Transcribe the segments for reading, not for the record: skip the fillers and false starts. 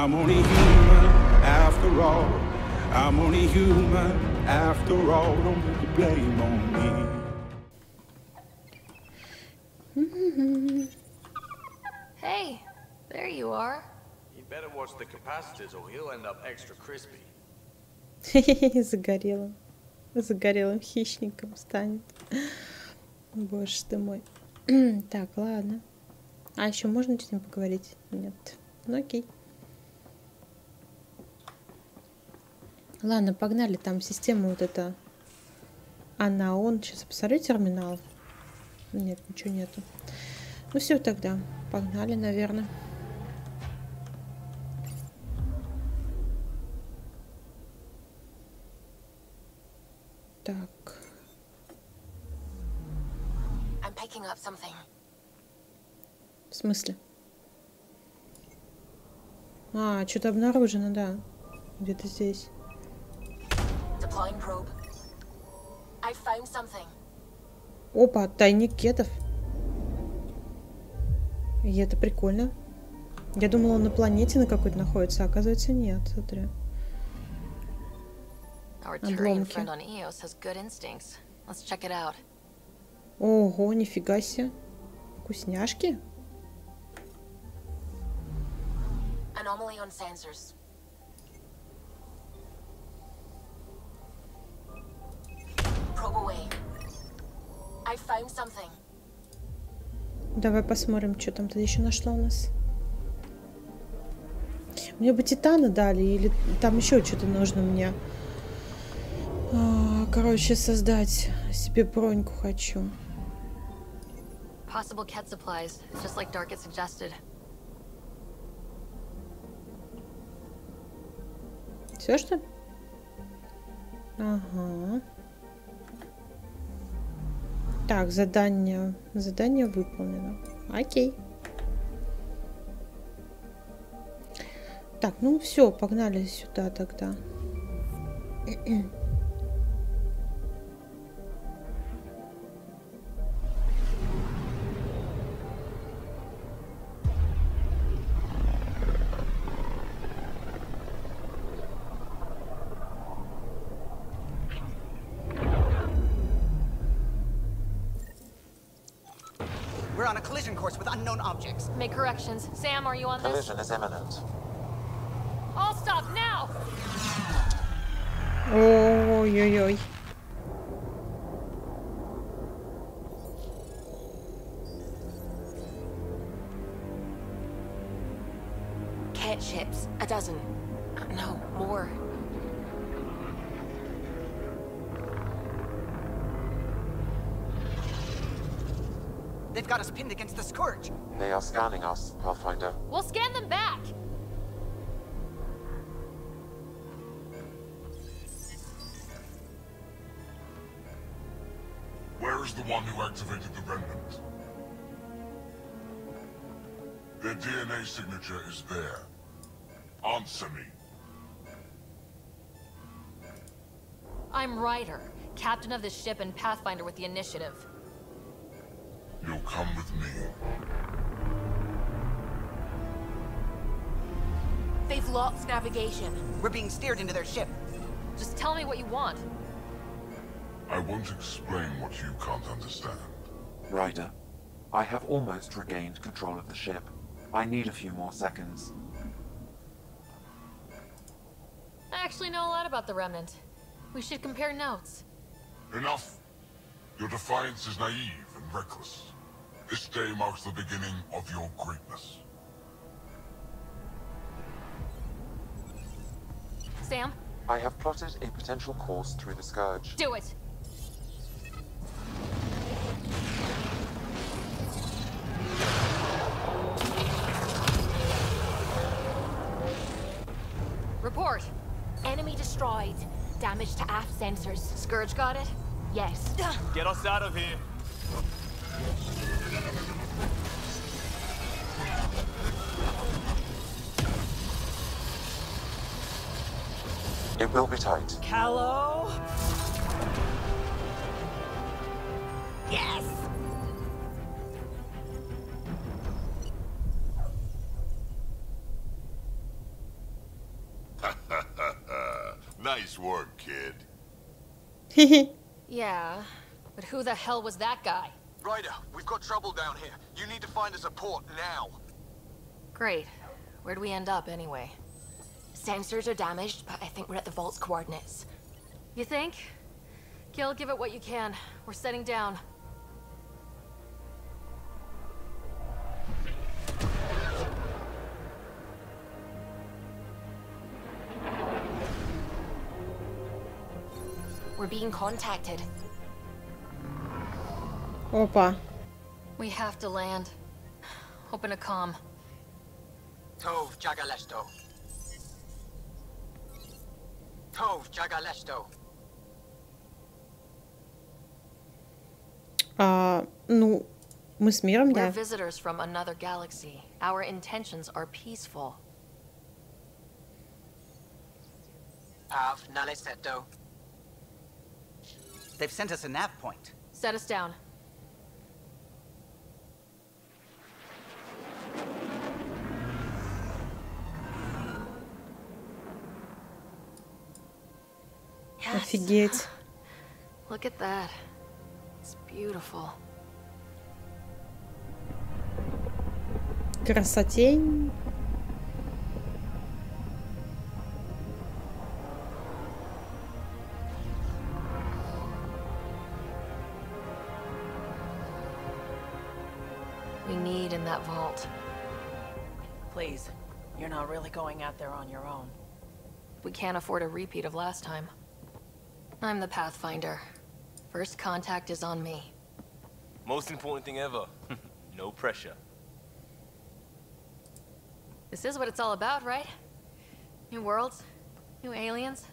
I'm only human after all. I'm only human after all. Don't put the blame on me. Hey, there you are. You better watch the capacitors or he'll end up extra crispy. Загорелым. Загорелым хищником станет. Боже ты мой. Так, ладно. А еще можно с ним поговорить? Нет. Ну окей. Ладно, погнали. Там система вот эта. Она, он. Сейчас я посмотрю терминал. Нет, ничего нету. Ну все тогда. Погнали, наверное. Так. В смысле? А, что-то обнаружено, да. Где-то здесь. Опа, тайник кетов. И это прикольно. Я думала, он на планете на какой-то находится, а оказывается нет. Смотри. Обломки. Ого, нифига себе. Вкусняшки. Давай посмотрим, что там ты еще нашла у нас. Мне бы титана дали, или там еще что-то нужно мне. Короче, создать себе броньку хочу. Possible cat supplies, just like Dark had suggested. Все, что ли? Ага. Так, задание. Задание выполнено. Окей. Так, ну все, погнали сюда тогда. We're on a collision course with unknown objects. Make corrections. Sam, are you on this? Collision is imminent. All stop now! Ой-ой-ой. Cat ships. A dozen. No, more. They've got us pinned against the Scourge. They are scanning us, Pathfinder. We'll scan them back! Where is the one who activated the remnant? Their DNA signature is there. Answer me. I'm Ryder, captain of this ship and Pathfinder with the initiative. You'll come with me. They've lost navigation. We're being steered into their ship. Just tell me what you want. I won't explain what you can't understand. Ryder, I have almost regained control of the ship. I need a few more seconds. I actually know a lot about the Remnant. We should compare notes. Enough! Your defiance is naive and reckless. This day marks the beginning of your greatness. Sam? I have plotted a potential course through the Scourge. Do it! Report. Enemy destroyed. Damage to aft sensors. Scourge got it? Yes. Get us out of here. It will be tight. Callow? Yes! work, kid. Yeah, but who the hell was that guy? Ryder, we've got trouble down here. You need to find us a port now. Great. Where'd we end up anyway? Sensors are damaged, but I think we're at the vault's coordinates. You think? Gil, give it what you can. We're setting down. We're being contacted. Опа. We have to land. Open a comm. Tov Jagalesto. Tov Jagalesto. Ну, мы с миром, We're да. visitors from another galaxy. Our intentions are peaceful. Av Naleseto. They've sent us a nav point. Set us down. Yes. Офигеть. Look at that. It's beautiful. Красотень. We need in that vault. Please, you're not really going out there on your own. We can't afford a repeat of last time. I'm the Pathfinder. First contact is on me. Most important thing ever. No pressure. This is what it's all about, right? New worlds, new aliens.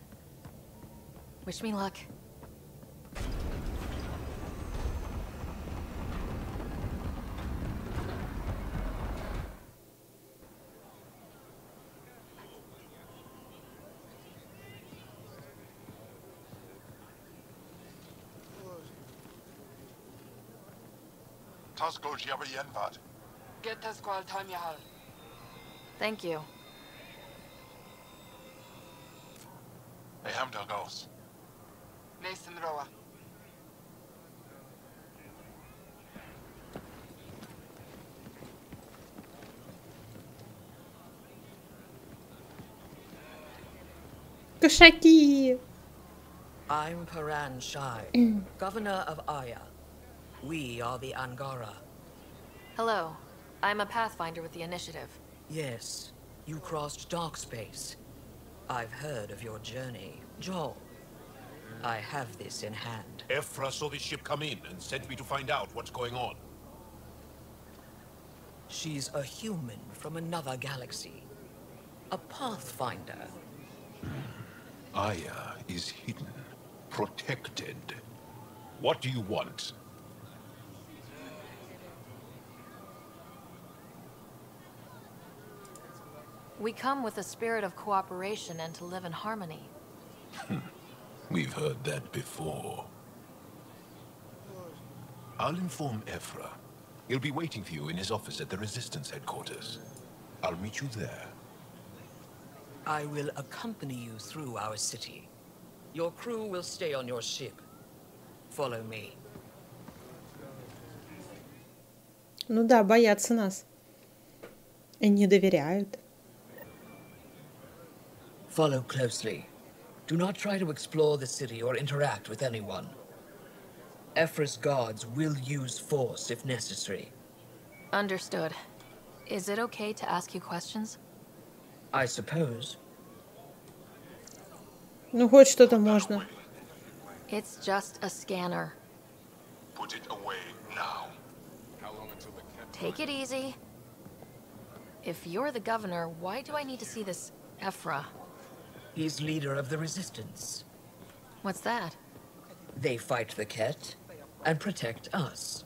Wish me luck. Tasco Jabba Yenvat. Get us qual time yahal. Thank you. I am Dagos. Nathan Roa. Кошаки. I'm Paran Shai, governor of Aya. We are the Angara. Hello. I'm a Pathfinder with the initiative. Yes, you crossed dark space. I've heard of your journey, Joel. I have this in hand. Ephra saw this ship come in and sent me to find out what's going on. She's a human from another galaxy. A Pathfinder. Aya is hidden, protected. What do you want? We come with a spirit of cooperation and to live in harmony. We've heard that before. I'll inform Ephra. He'll be waiting for you in his office at the Resistance headquarters. I'll meet you there. I will accompany you through our city. Your crew will stay on your ship. Follow me. Ну да, боятся нас. И не доверяют. Follow closely. Do not try to explore the city or interact with anyone. Ephra's guards will use force if necessary. Understood. Is it okay to ask you questions? I suppose. Ну, хоть что-то можно. It's just a scanner. Put it away now. Take it easy. If you're the governor, why do I need to see this Ephra? He's leader of the Resistance. What's that? They fight the Ket and protect us.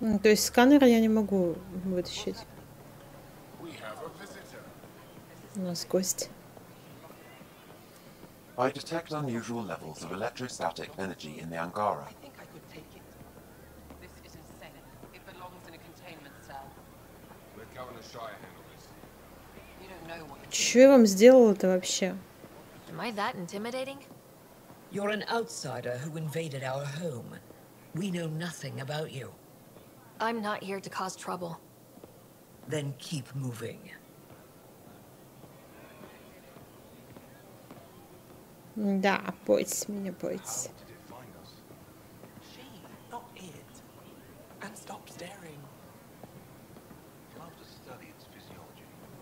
То есть сканер я не могу вытащить. У нас гость. I detect unusual levels of electrostatic energy in the Angara. I think I could take it. This isn't Senate. It belongs in a containment cell. Let Governor Shire handle this. You don't Что я вам сделала-то вообще? Am I that intimidating? You're an outsider who invaded our home. We know nothing about you. I'm not here to cause trouble. Then keep moving. Да, бойтесь меня, бойтесь.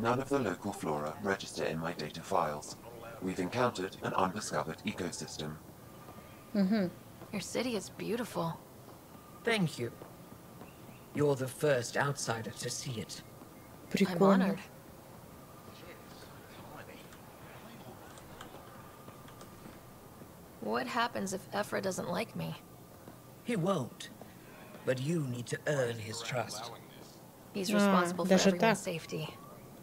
None of the local flora register in my data files. We've encountered an undiscovered ecosystem. Your city is beautiful. Thank you. You're the first outsider to see it. I'm honored. What happens if Ephra doesn't like me? He won't. But you need to earn his trust. He's responsible for everyone's safety.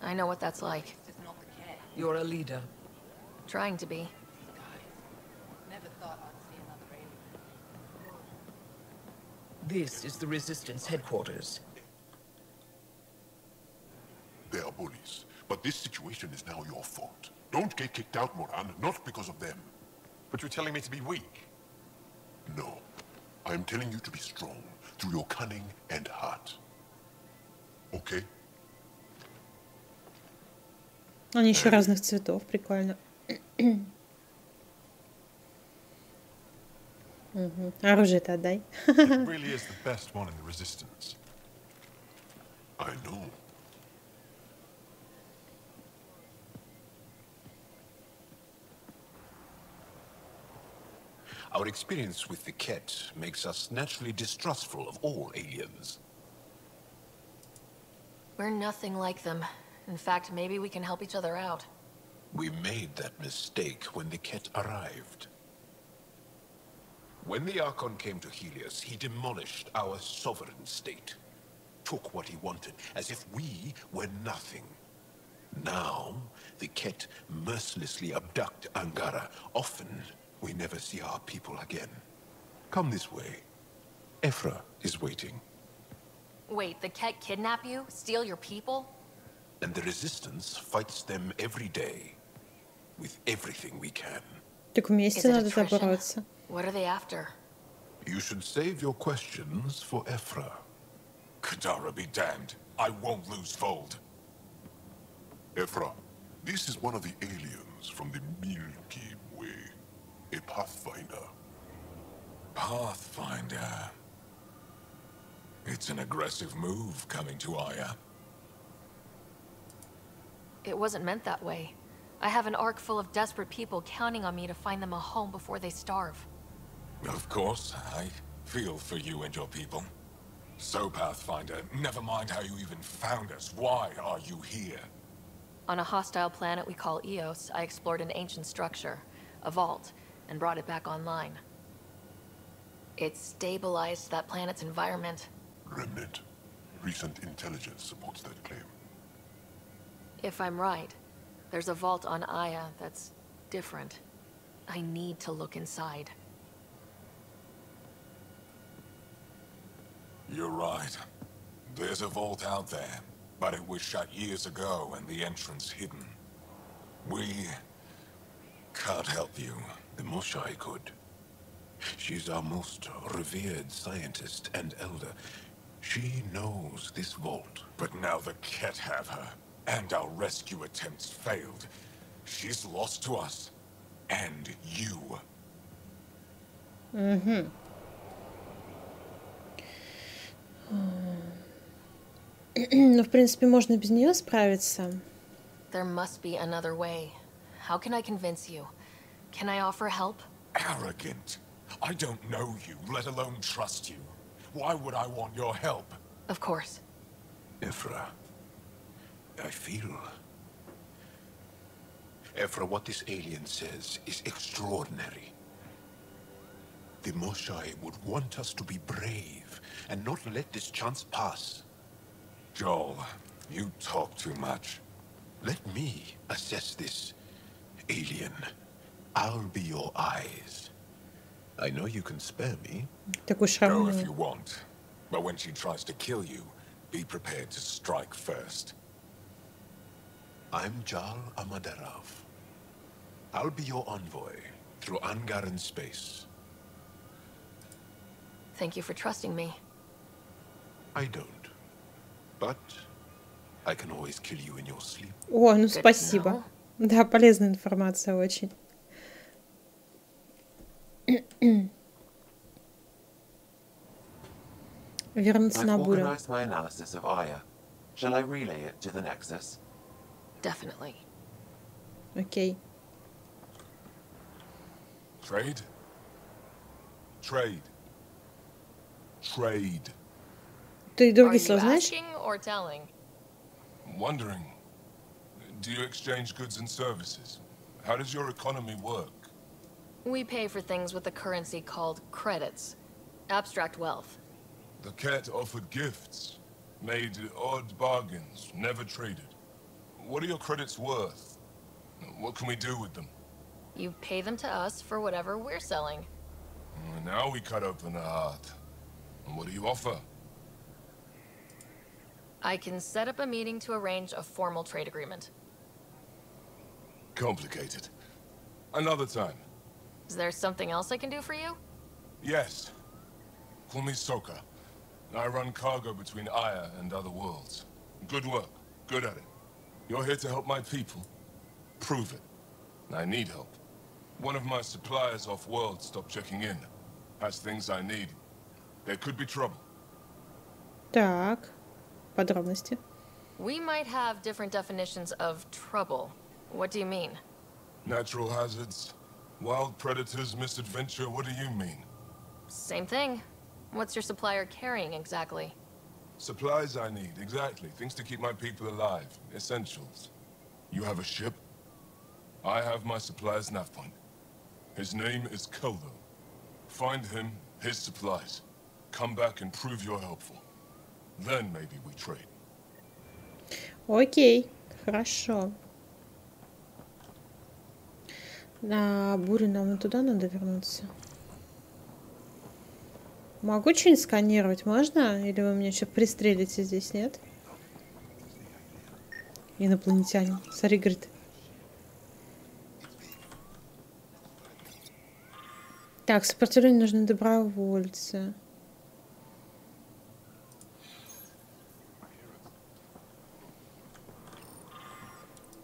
I know what that's like. You're a leader. Trying to be. This is the Resistance headquarters. They are bullies, but this situation is now your fault. Don't get kicked out, Moran, not because of them. But you're telling me to be weak? No. I'm telling you to be strong, through your cunning and heart. Okay? Они еще разных цветов, прикольно. Оружие-то отдай. It really is the best one in the Resistance. I know. Our experience with the Ket makes us naturally distrustful of all aliens. We're nothing like them. In fact, maybe we can help each other out. We made that mistake when the Ket arrived. When the Archon came to Helios, he demolished our sovereign state. Took what he wanted, as if we were nothing. Now, the Ket mercilessly abduct Angara. Often, we never see our people again. Come this way. Ephra is waiting. Wait, the Ket kidnap you? Steal your people? And the Resistance fights them every day. With everything we can. Так вместе надо бороться. What are they after? You should save your questions for Ephra. Kadara be damned. I won't lose Fold. Ephra, this is one of the aliens from the Milky Way. A Pathfinder. Pathfinder. It's an aggressive move coming to Aya. It wasn't meant that way. I have an ark full of desperate people counting on me to find them a home before they starve. Of course, I feel for you and your people. So, Pathfinder, never mind how you even found us. Why are you here? On a hostile planet we call Eos, I explored an ancient structure, a vault, and brought it back online. It stabilized that planet's environment. Remnant. Recent intelligence supports that claim. If I'm right, there's a vault on Aya that's different. I need to look inside. You're right. There's a vault out there, but it was shut years ago and the entrance hidden. We can't help you. The Moshai could. She's our most revered scientist and elder. She knows this vault. But now the Ket have her, and our rescue attempts failed. She's lost to us. And you. Ну, в принципе, можно без нее справиться. There must be another way. How can I convince you? Can I offer help? Arrogant. I don't know you, let alone trust you. Why would I want your help? Of course. Ephra, I feel... Ephra, what this alien says is extraordinary. The Moshai would want us to be brave and not let this chance pass. Joel, you talk too much. Let me assess this, alien. I'll be your eyes. I know you can spare me. Go if you want. But when she tries to kill you, be prepared to strike first. I'm Jal Amaderov. I'll be your envoy through Angaran space. Thank you for trusting me. I don't. But I can always kill you in your sleep. О, ну спасибо. Да, полезная информация очень. Вернуться на бурю. I've organized my analysis of Aya. Shall I relay it to the Nexus? Definitely. Окей. Trade? Trade. Trade. Ты другие Are you слова знаешь? asking or telling? Wondering, do you exchange goods and services? How does your economy work? We pay for things with a currency called credits. Abstract wealth. The Ket offered gifts, made odd bargains, never traded. What are your credits worth? What can we do with them? You pay them to us for whatever we're selling. Now we cut open the heart. And what do you offer? I can set up a meeting to arrange a formal trade agreement. Complicated. Another time. Is there something else I can do for you? Yes. Call me Soka. I run cargo between Aya and other worlds. Good work. Good at it. You're here to help my people. Prove it. I need help. One of my suppliers off-world stopped checking in. Has things I need. There could be trouble. Так, подробности. We might have different definitions of trouble. What do you mean? Natural hazards, wild predators, misadventure, what do you mean? Same thing. What's your supplier carrying exactly? Supplies I need, exactly. Things to keep my people alive. Essentials. You have a ship? I have my supplier's nav point. His name is Keldo. Find him, his supplies. Come back and prove you're helpful. Then maybe we trade. Окей, хорошо. На бурю нам и туда надо вернуться. Могу что-нибудь сканировать, можно? Или вы меня еще пристрелите здесь, нет? Инопланетянин. Смотри, говорит. Так, сопротивлению нужны добровольцы.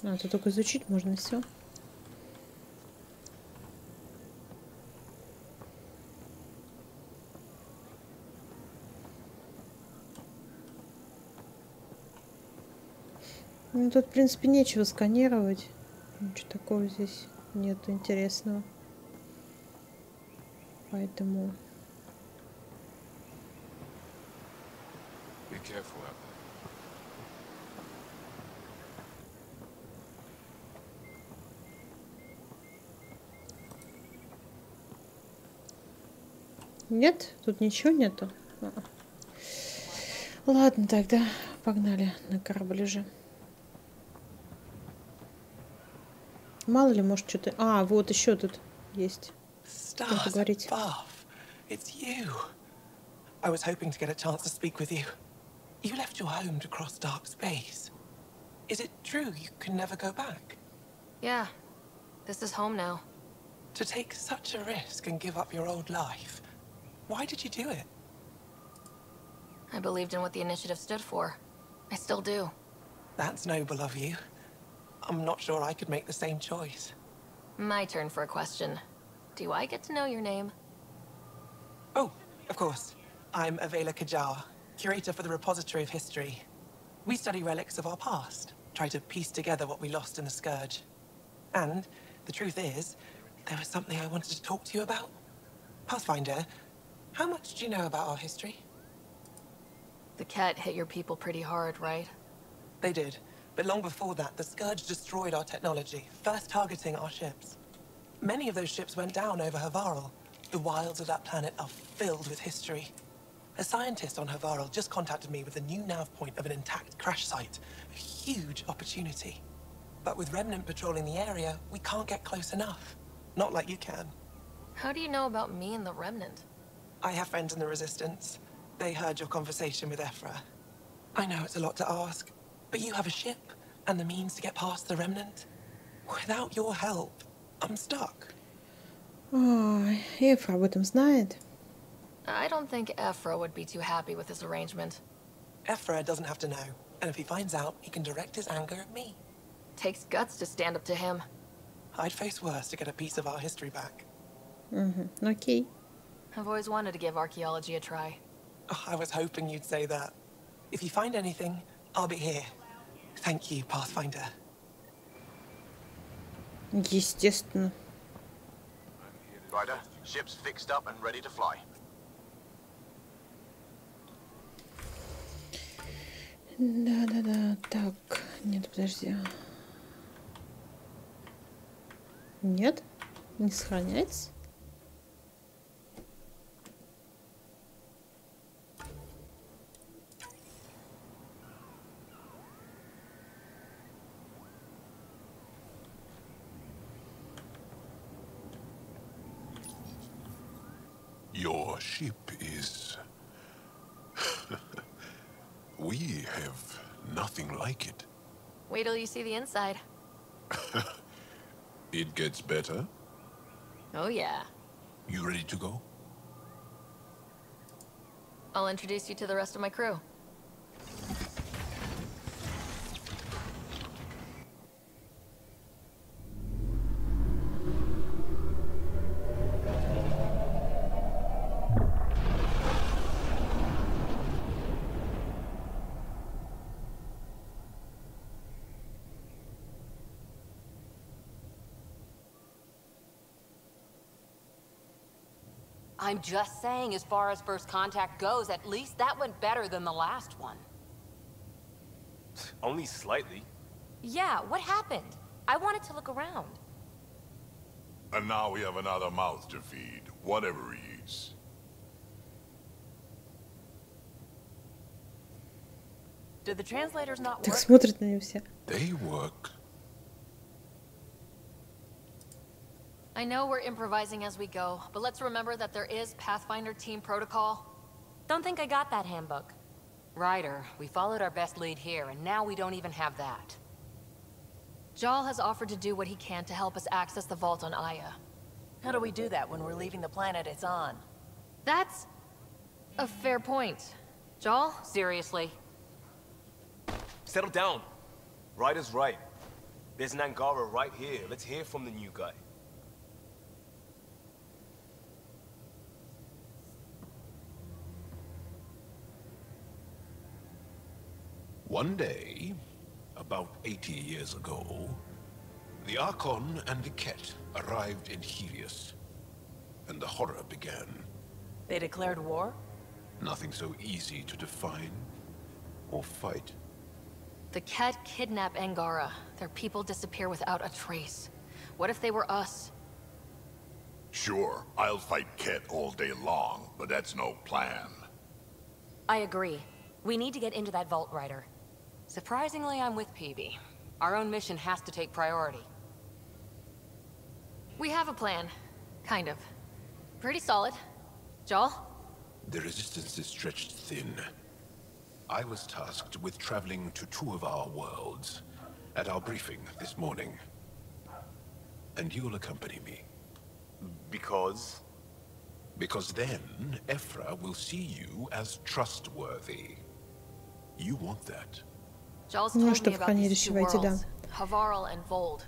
А, тут только изучить можно, все. Ну, тут, в принципе, нечего сканировать. Ничего такого здесь нету интересного. Поэтому... Be careful out there. Нет? Тут ничего нету? Ладно, тогда погнали на корабль уже. Мало ли, может, что-то... А, вот еще тут есть. Stars above. It's you. I was hoping to get a chance to speak with you. You left your home to cross dark space. Is it true you can never go back? Yeah. This is home now. To take such a risk and give up your old life. Why did you do it? I believed in what the initiative stood for. I still do. That's noble of you. I'm not sure I could make the same choice. My turn for a question. Do I get to know your name? Oh, of course. I'm Avela Kajar, curator for the Repository of History. We study relics of our past, try to piece together what we lost in the Scourge. And the truth is, there was something I wanted to talk to you about. Pathfinder, how much do you know about our history? The cat hit your people pretty hard, right? They did. But long before that, the Scourge destroyed our technology, first targeting our ships. Many of those ships went down over Havarl. The wilds of that planet are filled with history. A scientist on Havarl just contacted me with a new nav point of an intact crash site. A huge opportunity. But with Remnant patrolling the area, we can't get close enough. Not like you can. How do you know about me and the Remnant? I have friends in the Resistance. They heard your conversation with Ephra. I know it's a lot to ask, but you have a ship, and the means to get past the remnant. Without your help, I'm stuck. Ой, Эфра об этом знает. I don't think Ephra would be too happy with this arrangement. Ephra doesn't have to know, and if he finds out, he can direct his anger at me. Takes guts to stand up to him. I'd face worse to get a piece of our history back. Окей. I've always wanted to give archaeology a try. Oh, I was hoping you'd say that. If you find anything, I'll be here. Thank you, Pathfinder. Естественно. Ryder, ship's fixed up and ready to fly. Да. Так, нет, подожди. Нет? Не сохраняется? Your ship is... We have nothing like it. Wait till you see the inside. It gets better. Oh yeah. You ready to go? I'll introduce you to the rest of my crew. I'm just saying, as far as first contact goes, at least that went better than the last one. Only slightly. Yeah, what happened? I wanted to look around. And now we have another mouth to feed, whatever he eats. Did the translators not Так work? смотрят на него все. They work. I know we're improvising as we go, but let's remember that there is Pathfinder team protocol. Don't think I got that handbook. Ryder, we followed our best lead here, and now we don't even have that. Jal has offered to do what he can to help us access the vault on Aya. How do we do that when we're leaving the planet it's on? That's a fair point. Jal? Seriously? Settle down. Ryder's right. There's an Angara right here. Let's hear from the new guy. One day, about 80 years ago, the Archon and the Ket arrived in Helios, and the horror began. They declared war? Nothing so easy to define or fight. The Ket kidnap Angara. Their people disappear without a trace. What if they were us? Sure, I'll fight Ket all day long, but that's no plan. I agree. We need to get into that vault, Ryder. Surprisingly, I'm with Peavy. Our own mission has to take priority. We have a plan. Kind of. Pretty solid. Jal? The resistance is stretched thin. I was tasked with traveling to two of our worlds at our briefing this morning. And you'll accompany me. Because? Because then, Ephra will see you as trustworthy. You want that. Jal's Ну, told me чтобы about хранилище these two войти, да. worlds, Havarl and Vold.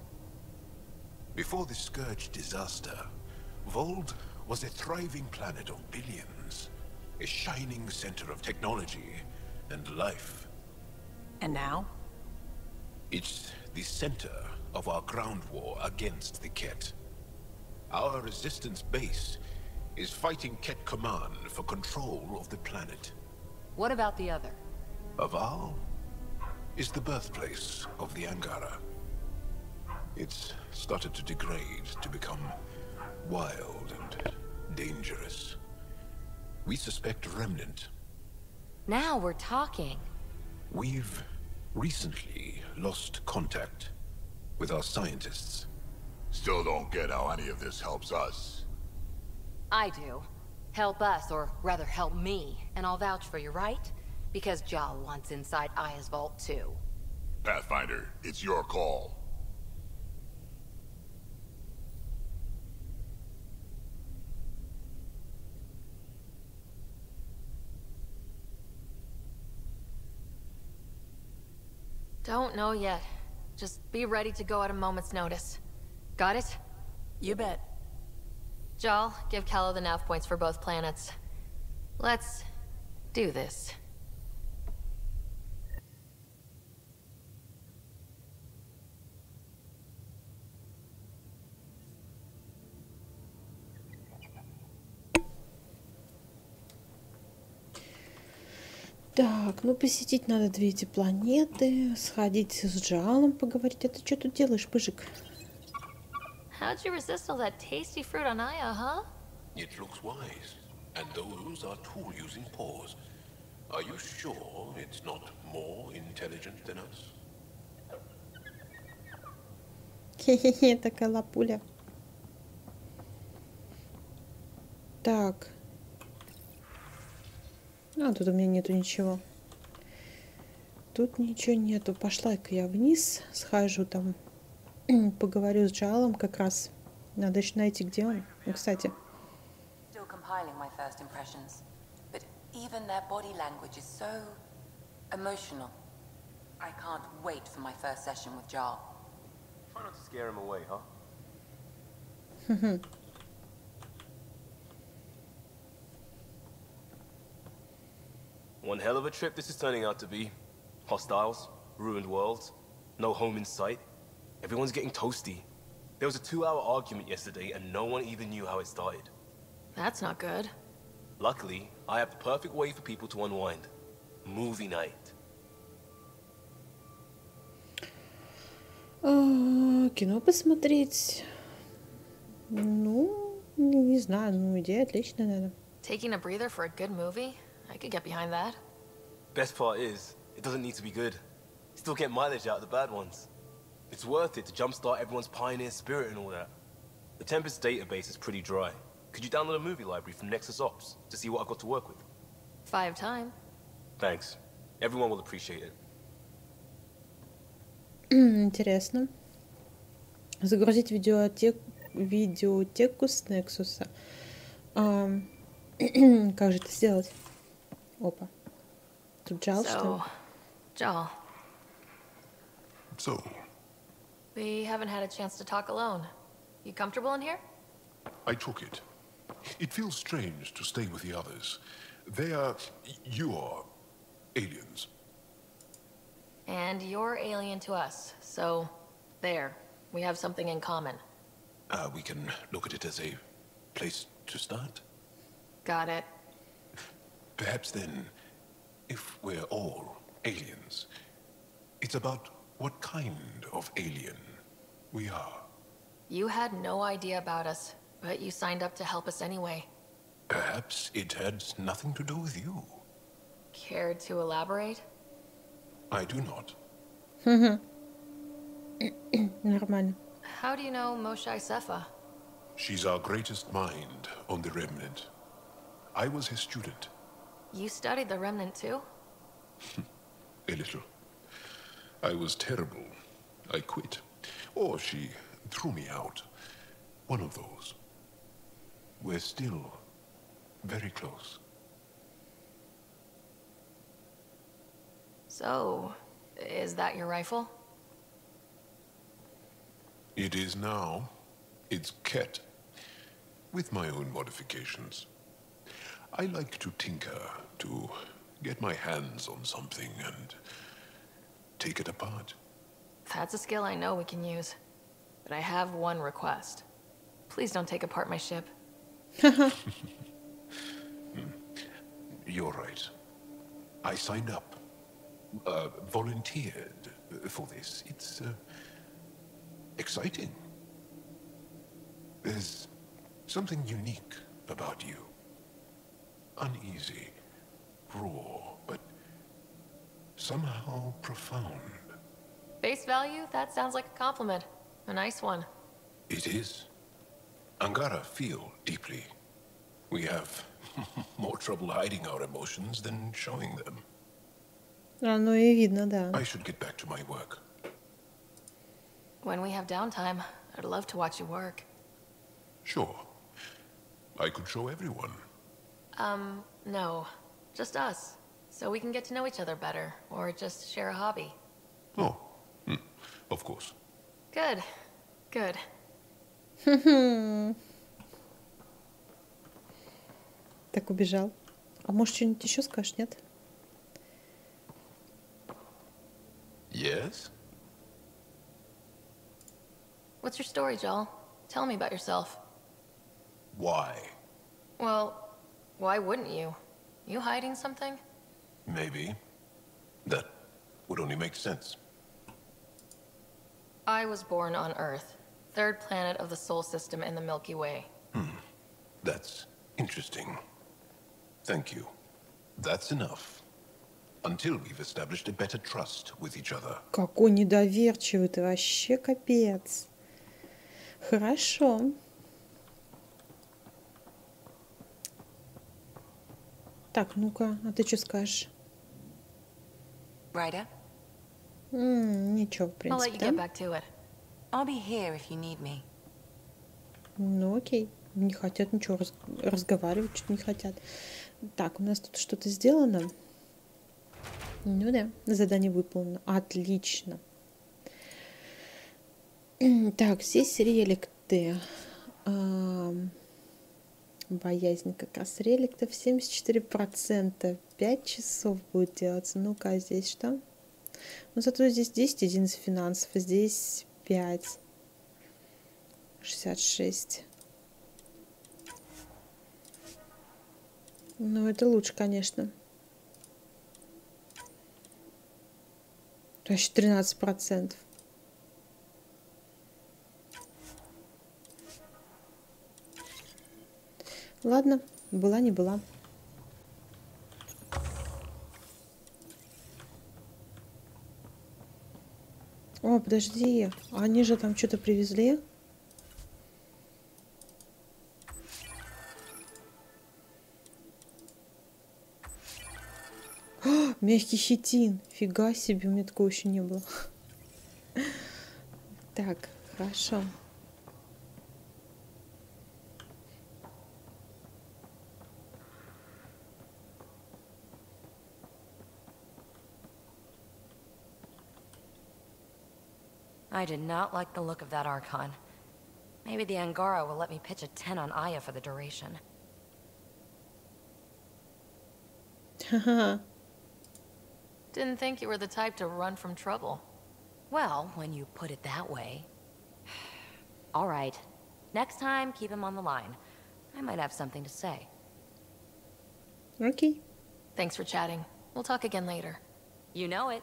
Before the Scourge disaster, Vold was a thriving planet of billions. A shining center of technology and life. And now? It's the center of our ground war against the Ket. Our resistance base is fighting Ket Command for control of the planet. What about the other? Aval is the birthplace of the Angara. It's started to degrade, to become wild and dangerous. We suspect a remnant. Now we're talking. We've recently lost contact with our scientists. Still don't get how any of this helps us. I do. Help us, or rather help me, and I'll vouch for you, right? Because Jal wants inside Aya's vault too. Pathfinder, it's your call. Don't know yet. Just be ready to go at a moment's notice. Got it? You bet. Jal, give Callow the nav points for both planets. Let's do this. Так, ну посетить надо 2 эти планеты, сходить с Джалом, поговорить. А ты что тут делаешь, Пыжик? How'd you resist all that tasty fruit on Aya, huh? It looks wise, and those are tool-using paws. Are you sure it's not more intelligent than us? Хе-хе-хе, такая лапуля. Так. А, тут у меня нету ничего. Тут ничего нету. Пошла-ка я вниз, схожу там, поговорю с Джалом как раз. Надо еще найти, где он. Ну, кстати. Still compiling my first impressions, but even their body language is so emotional. I can't wait for my first session with Jal. Try not to scare him away, huh? One hell of a trip this is turning out to be. Hostiles, ruined worlds, no home in sight. Everyone's getting toasty. There was a 2-hour argument yesterday and no one even knew how it started. That's not good. Luckily, I have the perfect way for people to unwind. Movie night. Кино посмотреть. Ну, не знаю, ну идея отличная, наверное. Taking a breather for a good movie? I could get behind that. Best part is, it doesn't need to be good. Still get mileage out of the bad ones. It's worth it to jumpstart everyone's pioneer spirit and all that. The Tempest database is pretty dry. Could you download a movie library from Nexus Ops to see what I've got to work with? 5 time. Thanks. Everyone will appreciate it. Интересно. Загрузить видеотеку с Нексуса. Как же это сделать? Опа. Тут Джал, что ли? Jal. So, We haven't had a chance to talk alone. You comfortable in here? I took it. It feels strange to stay with the others. You are aliens. And you're alien to us, so there. We have something in common. We can look at it as a place to start. Got it. Perhaps then, if we're all aliens, it's about what kind of alien we are. You had no idea about us, but you signed up to help us anyway. Perhaps it had nothing to do with you. Care to elaborate? I do not. Нормально. How do you know Moshe Sefa? She's our greatest mind on the Remnant. I was his student. You studied the Remnant too? A little. I was terrible. I quit. Or she threw me out. One of those. We're still very close. So, is that your rifle? It is now. It's Ket. With my own modifications. I like to tinker, to get my hands on something and take it apart. That's a skill I know we can use. But I have one request. Please don't take apart my ship. You're right. I signed up. Volunteered for this. It's exciting. There's something unique about you. Uneasy, raw, but somehow profound. Face value? That sounds like a compliment. A nice one. It is. Angara feel deeply. We have more trouble hiding our emotions than showing them. Оно и видно, да. I should get back to my work. When we have downtime, I'd love to watch you work. Sure. I could show everyone. No. Just us. So we can get to know each other better, or just share a hobby. Oh, of course. Good. Good. Так убежал. А может, что-нибудь еще скажешь, нет? Yes? What's your story, Joel? Tell me about yourself. Why? Well, why wouldn't you? You hiding something? Maybe. That would only make sense. I was born on Earth, third planet of the Sol system in the Milky Way. That's interesting. Thank you. That's enough. Until we've established a better trust with each other. Какой недоверчивый ты, вообще капец. Хорошо. Так, ну-ка, а ты что скажешь? Ryder? Ничего, в I'll let you принципе, get да? back to it. I'll be here if you need me. Ну, окей. Не хотят ничего разговаривать, что-то не хотят. Так, у нас тут что-то сделано. Ну да, задание выполнено. Отлично. Так, здесь реликты. Боязнь как раз реликтов 74%. 5 часов будет делаться. Ну-ка, а здесь что? Ну, зато здесь 10 единиц финансов, а здесь 5. 66. Ну, это лучше, конечно. То есть 13%. Ладно, была не была. О, подожди, они же там что-то привезли. О, мягкий хитин. Фига себе, у меня такого еще не было. Так, хорошо. I did not like the look of that Archon. Maybe the Angara will let me pitch a 10 on Aya for the duration. Haha. Didn't think you were the type to run from trouble. Well, when you put it that way. All right. Next time, keep him on the line. I might have something to say. Окей. Thanks for chatting. We'll talk again later. You know it.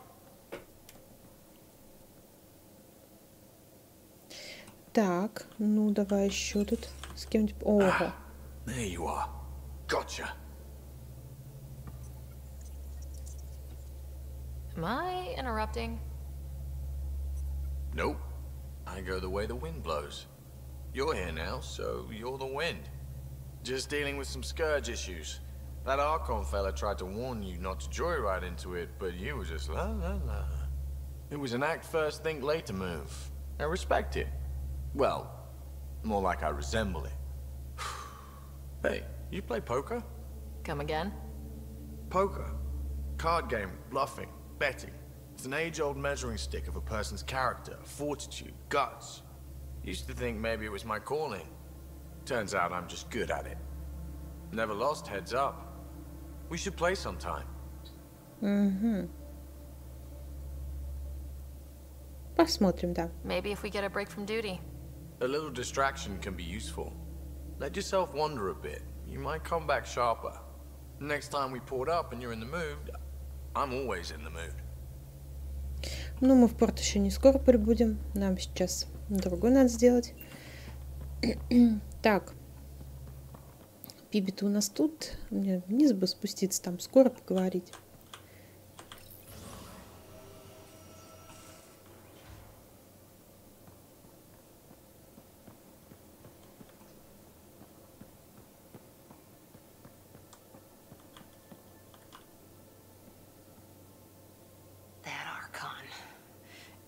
Так, ну давай еще тут с кем-нибудь. Ого. There you are. Gotcha. Am I interrupting? Nope. I go the way the wind blows. You're here now, so you're the wind. Just dealing with some scourge issues. That Archon fella tried to warn you not to joyride into it, but you were just la la la. It was an act first, think later move. I respect it. Well, more like I resemble it. Hey, you play poker? Come again? Poker. Card game, bluffing, betting. It's an age-old measuring stick of a person's character, fortitude, guts. Used to think maybe it was my calling. Turns out I'm just good at it. Never lost heads up. We should play sometime. Посмотрим, да. Maybe if we get a break from duty. A little distraction can be useful. Let yourself wander a bit. You might come back sharper. Next time we port up and you're in the mood, I'm always in the mood. Ну, мы в порт еще не скоро прибудем. Нам сейчас другой надо сделать. Так. Пиби-то у нас тут. Мне вниз бы спуститься, там скоро поговорить.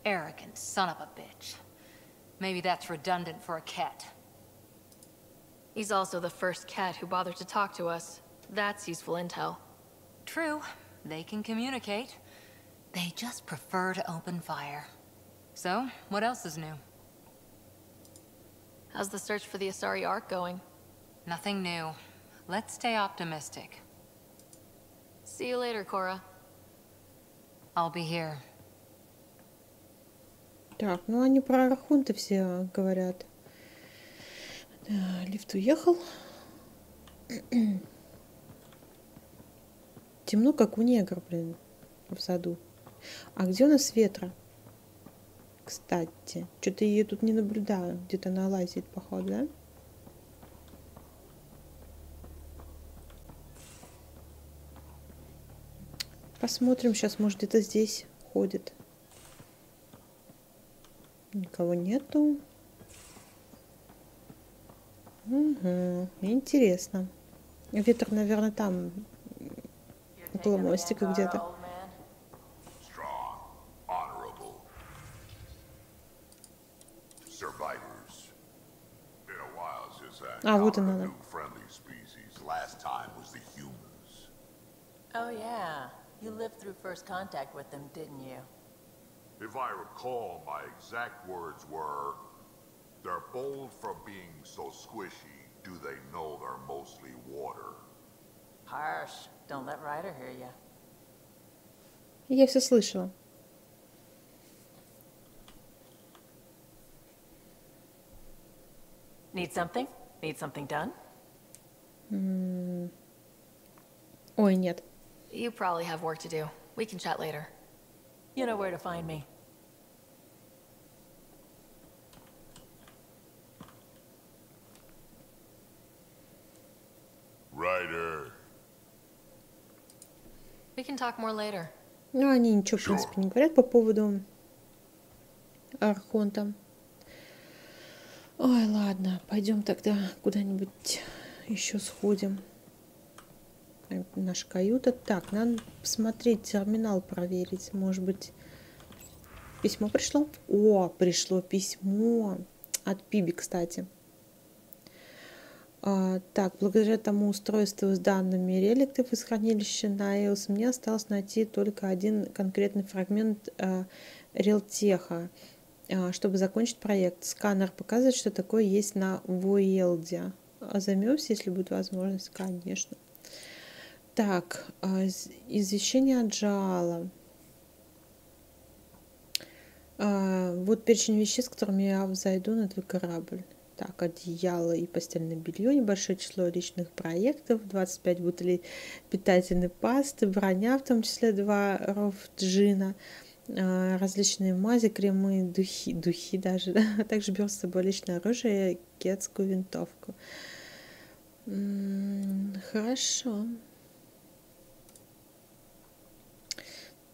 Arrogant son of a bitch. Maybe that's redundant for a cat. He's also the first cat who bothered to talk to us. That's useful intel. True. They can communicate. They just prefer to open fire. So, what else is new? How's the search for the Asari Ark going? Nothing new. Let's stay optimistic. See you later, Cora. I'll be here. Так, ну они про Архунта все говорят. Да, лифт уехал. Темно, как у негра, блин, в саду. А где у нас ветра? Кстати, что-то ее тут не наблюдаю. Где-то она лазит, походу, да? Посмотрим сейчас, может, где-то здесь ходит. Никого нету. Угу, интересно. Ветер, наверное, там, около мостика где-то. А, вот она. Oh yeah, you lived through first contact with them, didn't you? If I recall, my exact words were, "They're bold for being so squishy. Do they know they're mostly water?" Harsh. Don't let Ryder hear you. Я все слышала. Need something? Need something done? Ой, нет. You probably have work to do. We can chat later. You know where to find me. Ryder. We can talk more later. Ну, они ничего, в принципе, не говорят по поводу Архонта. Ой, ладно, пойдем тогда куда-нибудь еще сходим. Наша каюта. Так, надо посмотреть, терминал проверить. Может быть, письмо пришло? О, пришло письмо от Пиби, кстати. Так, благодаря тому устройству с данными реликтов из хранилища Наилс мне осталось найти только один конкретный фрагмент релтеха, чтобы закончить проект. Сканер показывает, что такое есть на Воелде. Займемся, если будет возможность, конечно. Так, извещение от Джаала. Вот перечень веществ, с которыми я взойду на твой корабль. Так, одеяло и постельное белье, небольшое число личных проектов, 25 бутылей питательной пасты, броня, в том числе 2 рофт-джина, различные мази, кремы, духи даже, да? А также беру с собой личное оружие и кетскую винтовку. Хорошо.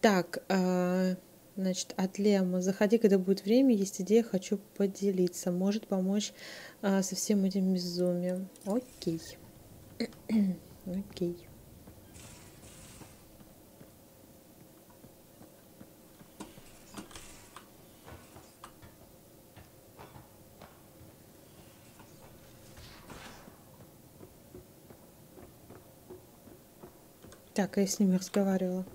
Так, значит, от Лема. Заходи, когда будет время. Есть идея, хочу поделиться. Может помочь со всем этим безумием. Окей. Окей. Так, я с ними разговаривала.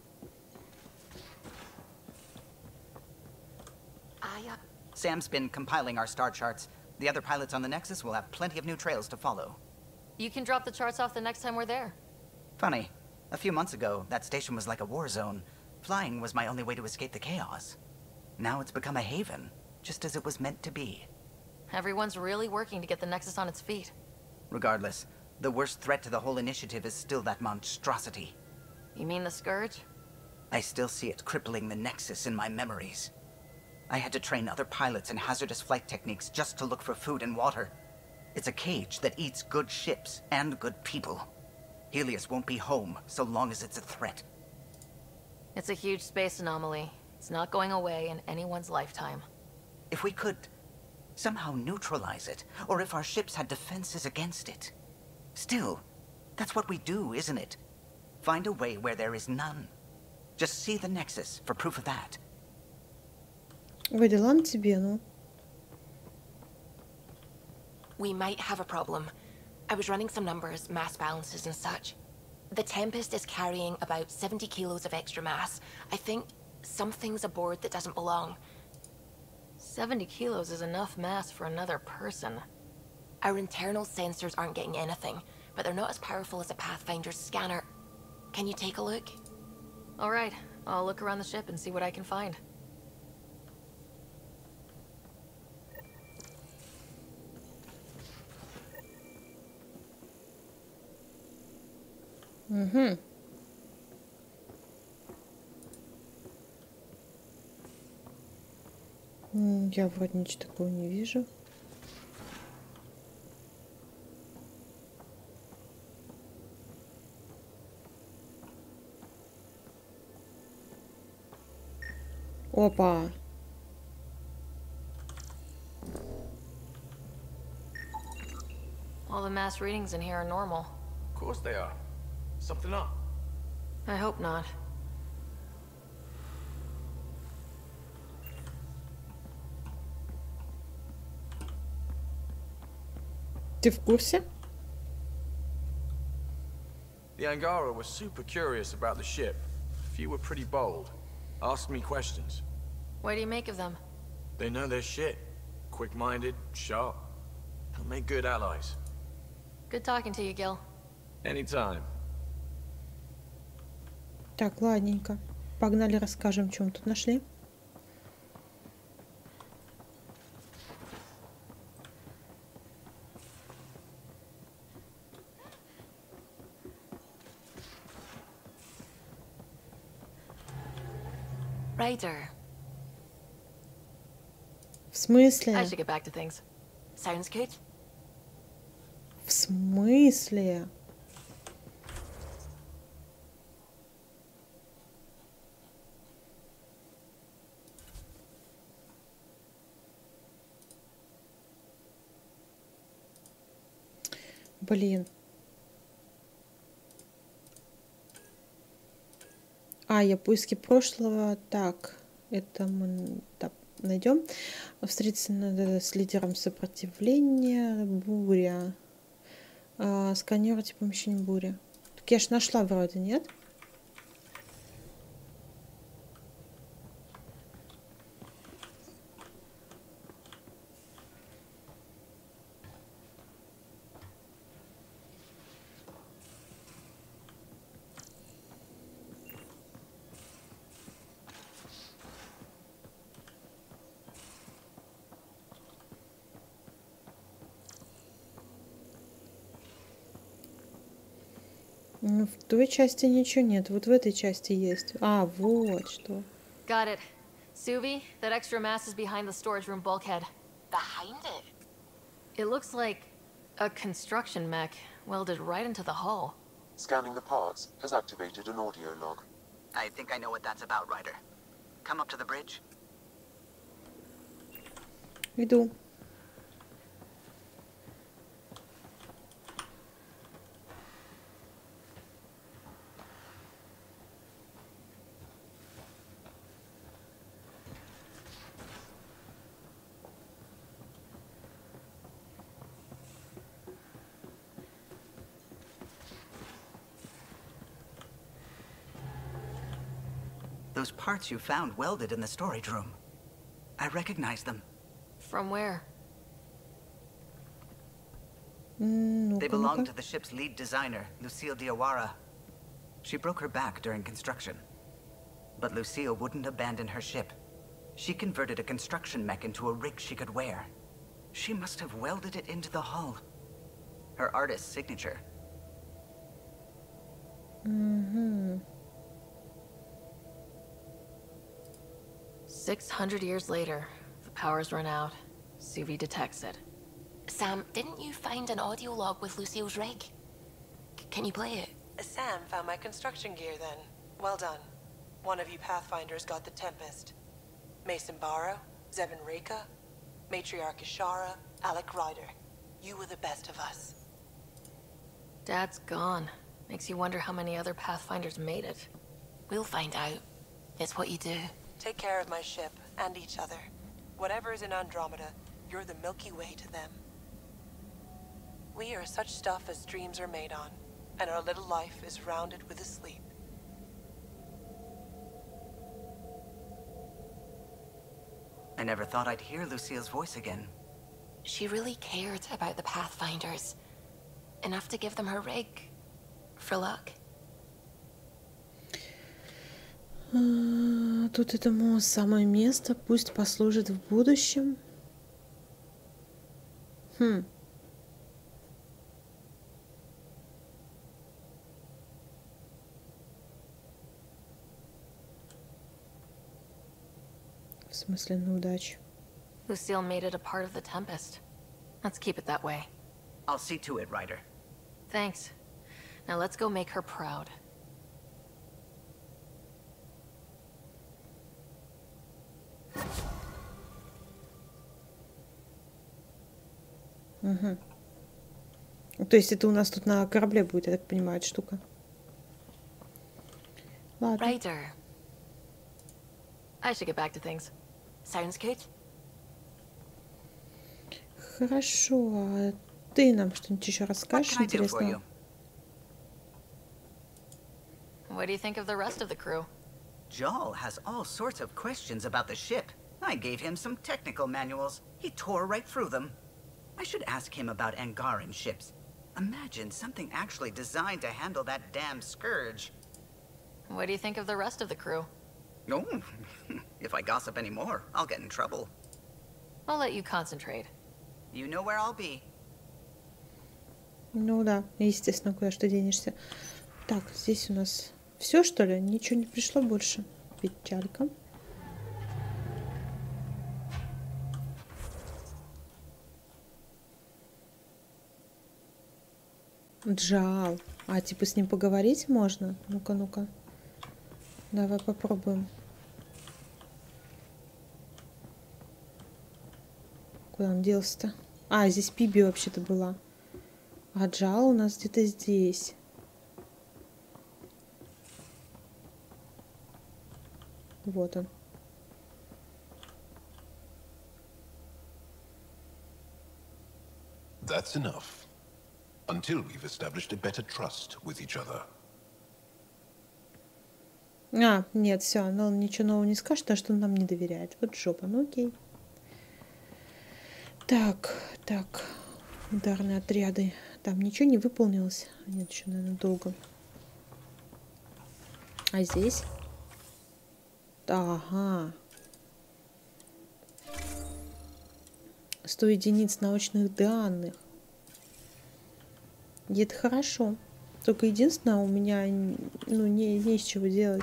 Sam's been compiling our star charts. The other pilots on the Nexus will have plenty of new trails to follow. You can drop the charts off the next time we're there. Funny. A few months ago, that station was like a war zone. Flying was my only way to escape the chaos. Now it's become a haven, just as it was meant to be. Everyone's really working to get the Nexus on its feet. Regardless, the worst threat to the whole initiative is still that monstrosity. You mean the Scourge? I still see it crippling the Nexus in my memories. I had to train other pilots in hazardous flight techniques just to look for food and water. It's a cage that eats good ships and good people. Helios won't be home so long as it's a threat. It's a huge space anomaly. It's not going away in anyone's lifetime. If we could somehow neutralize it, or if our ships had defenses against it. Still, that's what we do, isn't it? Find a way where there is none. Just see the Nexus for proof of that. Ой, да ладно тебе, ну. We might have a problem. I was running some numbers, mass balances and such. The Tempest is carrying about 70 kilos of extra mass. I think something's aboard that doesn't belong. 70 kilos is enough mass for another person. Our internal sensors aren't getting anything, but they're not as powerful as a Pathfinder's scanner. Can you take a look? All right, I'll look around the ship and see what I can find. Угу. Я вроде ничего такого не вижу. Опа. All the mass readings in here are normal. Of course they are. Something up. I hope not. Ты в курсе? The Angara were super curious about the ship. A few were pretty bold. Asked me questions. What do you make of them? They know their shit. Quick-minded, sharp. They'll make good allies. Good talking to you, Gil. Anytime. Так, ладненько. Погнали, расскажем, что мы тут нашли. Ryder. В смысле? I should get back to things. Sounds good. В смысле? Блин. Я поиски прошлого. Так, это мы найдем. Встретиться надо с лидером сопротивления. Буря. Сканировать помещение бури. Так я ж нашла вроде, нет? В той части ничего нет. Вот в этой части есть. Вот что. Got it. Suvi, that extra mass is behind the storage room bulkhead. Behind it? It looks like a construction mech welded right into the hull. Scanning the parts has activated an audio log. I think I know what that's about, Ryder. Come up to the bridge. Иду. Those parts you found welded in the storage room. I recognize them. From where? They belong to the ship's lead designer, Lucille Diawara. She broke her back during construction. But Lucille wouldn't abandon her ship. She converted a construction mech into a rig she could wear. She must have welded it into the hull. Her artist's signature. 600 years later, the power's run out. Suvi detects it. Sam, didn't you find an audio log with Lucille's rig? Can you play it? Sam found my construction gear then. Well done. One of you Pathfinders got the Tempest. Mason Barrow, Zevin Reka, Matriarch Ishara, Alec Ryder. You were the best of us. Dad's gone. Makes you wonder how many other Pathfinders made it. We'll find out. It's what you do. Take care of my ship and each other. Whatever is in Andromeda, you're the Milky Way to them. We are such stuff as dreams are made on, and our little life is rounded with a sleep. I never thought I'd hear Lucille's voice again. She really cared about the Pathfinders. Enough to give them her rig. For luck. Тут этому самое место пусть послужит в будущем. В смысле, на удачу. Lucille made it a part of the Tempest. Let's keep it that way. I'll see to it, Ryder. Thanks. Now let's go make her proud. Угу. То есть это у нас тут на корабле будет, я так понимаю, эта штука. Ладно. Ryder. I should get back to things. Sounds good. Хорошо, а ты нам что-нибудь еще расскажешь интересного? What do you think of the rest of the crew? Jal has all sorts of questions about the ship. I gave him some technical manuals. He tore right through them. I should ask him about Angaran ships. Imagine something actually designed to handle that damn scourge. What do you think of the rest of the crew? No, if I gossip anymore, I'll get in trouble. I'll let you concentrate. You know where I'll be. Ну да, естественно, куда ж ты денешься. Так, здесь у нас все, что ли? Ничего не пришло больше. Печалька. Джал. А, типа с ним поговорить можно? Ну-ка, ну-ка. Давай попробуем. Куда он делся-то? А, здесь Пиби вообще-то была. А Джал у нас где-то здесь. Вот он. That's enough. Until we've established a better trust with each other. А, нет, все, она ничего нового не скажет, а что он нам не доверяет. Вот жопа, ну окей. Так, так. Ударные отряды. Там ничего не выполнилось. Нет, еще, наверное, долго. А здесь? Ага. 100 единиц научных данных. И это хорошо. Только единственное, у меня не из чего делать.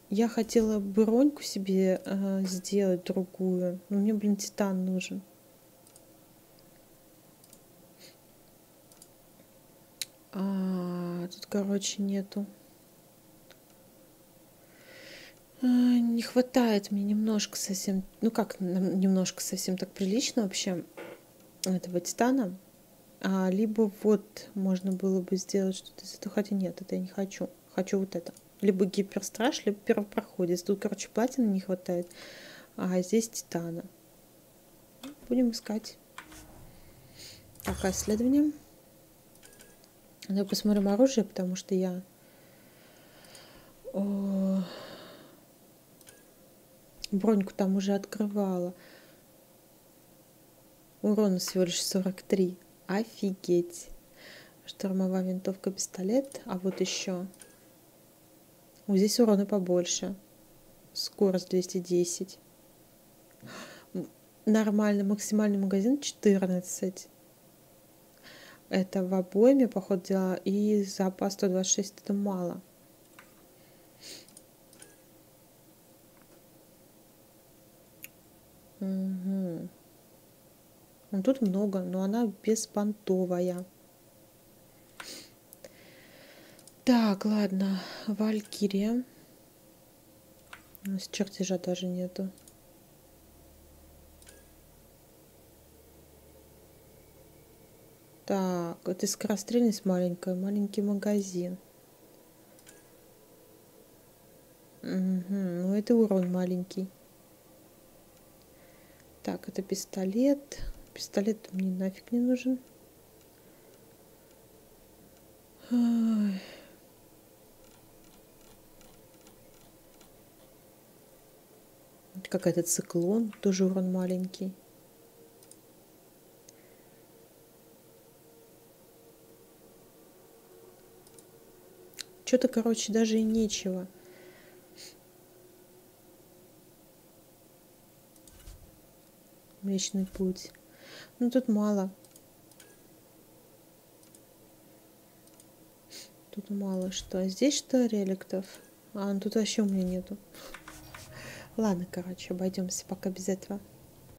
Я хотела броньку себе сделать другую. Но мне, блин, титан нужен. Тут, короче, нету. Не хватает мне немножко совсем... Ну как, немножко совсем так прилично вообще этого титана. Либо вот можно было бы сделать что-то из этого. Хотя нет, это я не хочу. Хочу вот это. Либо гиперстраж, либо первопроходец. Тут, короче, платины не хватает. А здесь титана. Будем искать. Так, исследование. Давай посмотрим оружие, потому что я... броньку там уже открывала. Урона всего лишь 43. Офигеть. Штурмовая винтовка, пистолет. А вот еще. Здесь урона побольше. Скорость 210. Нормально. Максимальный магазин 14. Это в обойме, походу дела. И запас 126. Это мало. Угу. Ну, тут много, но она беспонтовая. Так, ладно. Валькирия. У нас чертежа даже нету. Так, это скорострельность маленькая. Маленький магазин. Ну, это урон маленький. Так, это пистолет. Пистолет мне нафиг не нужен. Какой-то циклон, тоже урон маленький. Что-то, короче, даже и нечего. Млечный путь. Ну, тут мало. Тут мало что. А здесь что, реликтов? А, ну тут вообще у меня нету. Ладно, короче, обойдемся пока без этого.